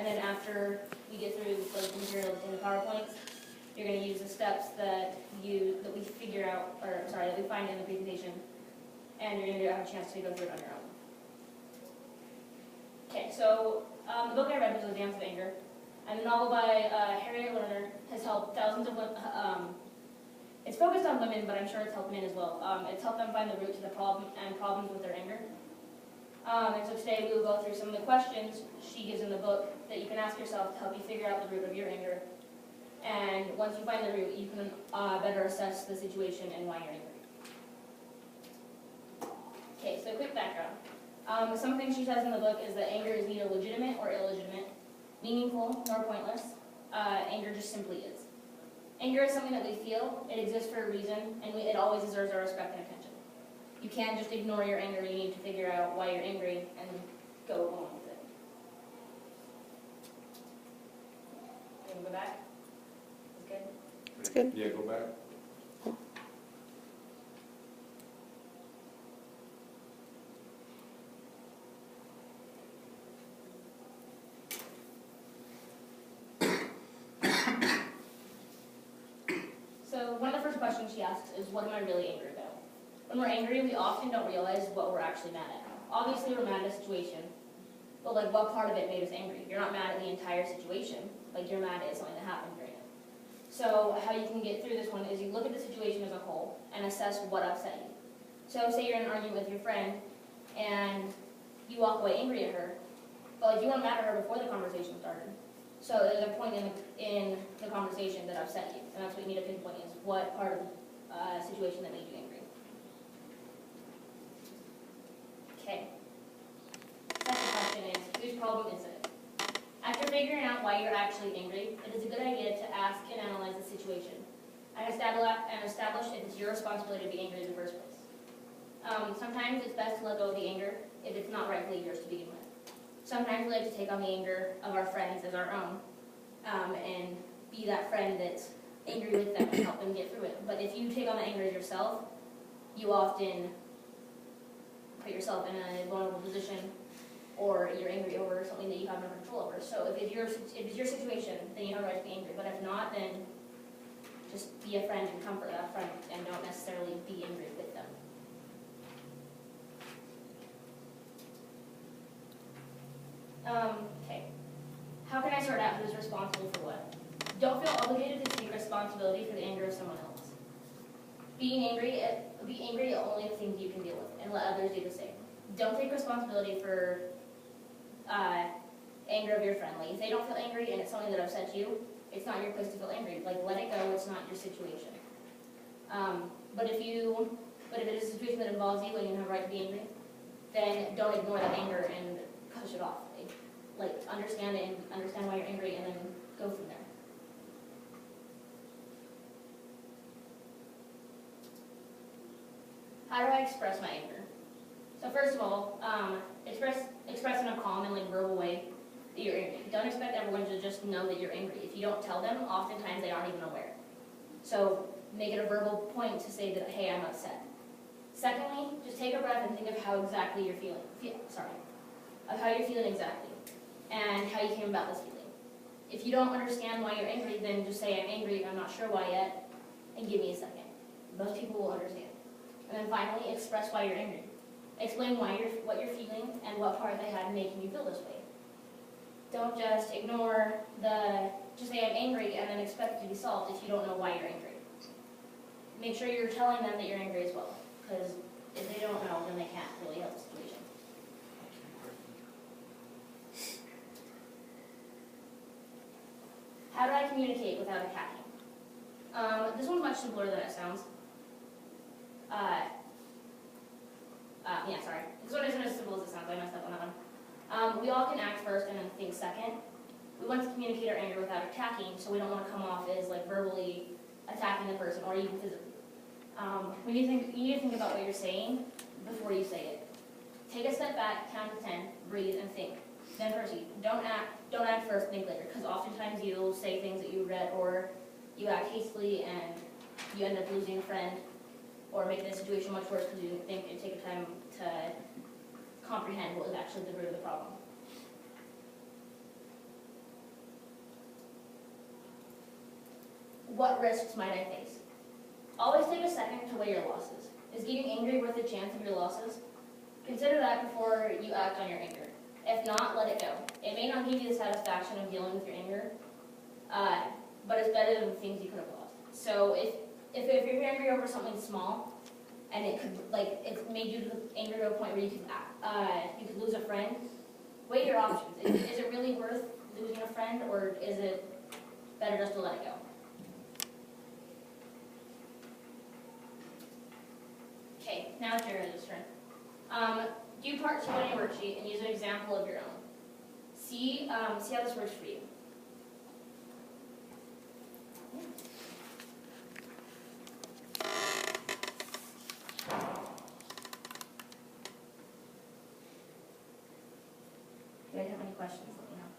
and then after we get through like the materials in the PowerPoints, you're going to use the steps that we figure out, or sorry, that we find in the presentation, and you're going to have a chance to go through it on your own. Okay, so the book I read was The Dance of Anger, and the novel by Harriet Lerner has helped thousands of women. It's focused on women, but I'm sure it's helped men as well. It's helped them find the root to the problem and problems with their anger. And so today we will go through some of the questions she gives in the book that you can ask yourself to help you figure out the root of your anger. And once you find the root, you can better assess the situation and why you're angry. Okay, so quick background. Some things she says in the book is that anger is neither legitimate or illegitimate, meaningful nor pointless. Anger just simply is. Anger is something that we feel, it exists for a reason, and it always deserves our respect and attention. You can't just ignore your anger, you need to figure out why you're angry and go along with it. Can we go back? That's good? That's good. Yeah, go back. So one of the first questions she asks is, what am I really angry about? When we're angry, we often don't realize what we're actually mad at. Obviously, we're mad at a situation, but like what part of it made us angry? You're not mad at the entire situation, like you're mad at something that happened during it. So how you can get through this one is you look at the situation as a whole and assess what upset you. So say you're in an argument with your friend and you walk away angry at her, but like you weren't mad at her before the conversation started. So there's a point in the conversation that upset you, and that's what you need to pinpoint is what part of the situation that made you angry. Okay. Second question is, whose problem is it? After figuring out why you're actually angry, it is a good idea to ask and analyze the situation and establish if it's your responsibility to be angry in the first place. Sometimes it's best to let go of the anger if it's not rightfully yours to begin with. Sometimes we like to take on the anger of our friends as our own and be that friend that's angry with them and help them get through it. But if you take on the anger yourself, you often put yourself in a vulnerable position, or you're angry over something that you have no control over. So if it's your situation, then you have a right to be angry. But if not, then just be a friend and comfort that friend and don't necessarily be angry with them. Okay. How can I sort out who's responsible for what? Don't feel obligated to take responsibility for the anger of someone else. Be angry at only the things you can deal with, and let others do the same. Don't take responsibility for anger of your friend. Like, if they don't feel angry and it's something that upsets you, it's not your place to feel angry. Like, let it go. It's not your situation. But if it is a situation that involves you and you have a right to be angry, then don't ignore that anger and push it off. Like understand it and understand why you're angry, and then go from there. How do I express my anger? So first of all, express in a calm and like verbal way that you're angry. Don't expect everyone to just know that you're angry. If you don't tell them, oftentimes they aren't even aware. So make it a verbal point to say that, hey, I'm upset. Secondly, just take a breath and think of how exactly you're feeling. Of how you're feeling exactly, and how you came about this feeling. If you don't understand why you're angry, then just say, I'm angry, I'm not sure why yet, and give me a second. Most people will understand. And then finally, express why you're angry. Explain what you're feeling and what part they had in making you feel this way. Don't just ignore just say I'm angry and then expect it to be solved if you don't know why you're angry. Make sure you're telling them that you're angry as well, because if they don't know, then they can't really help the situation. How do I communicate without attacking? This one's much simpler than it sounds. This one isn't as simple as it sounds. I messed up on that one. We all can act first and then think second. We want to communicate our anger without attacking, so we don't want to come off as like verbally attacking the person or even physically. You need to think about what you're saying before you say it. Take a step back, count to 10, breathe, and think. Then proceed. Don't act first, think later, because oftentimes you'll say things that you regret, or you act hastily and you end up losing a friend, or making the situation much worse because you didn't think it'd take time to comprehend what was actually the root of the problem. what risks might I face? Always take a second to weigh your losses. Is getting angry worth a chance of your losses? Consider that before you act on your anger. If not, let it go. It may not give you the satisfaction of dealing with your anger, but it's better than the things you could have lost. So if you're angry over something small, and it's made you angry to a point where you could lose a friend, weigh your options. Is it really worth losing a friend, or is it better just to let it go? Okay, now it's your turn. Do part 2 on your worksheet and use an example of your own. See how this works for you. If you guys have any questions, let me know.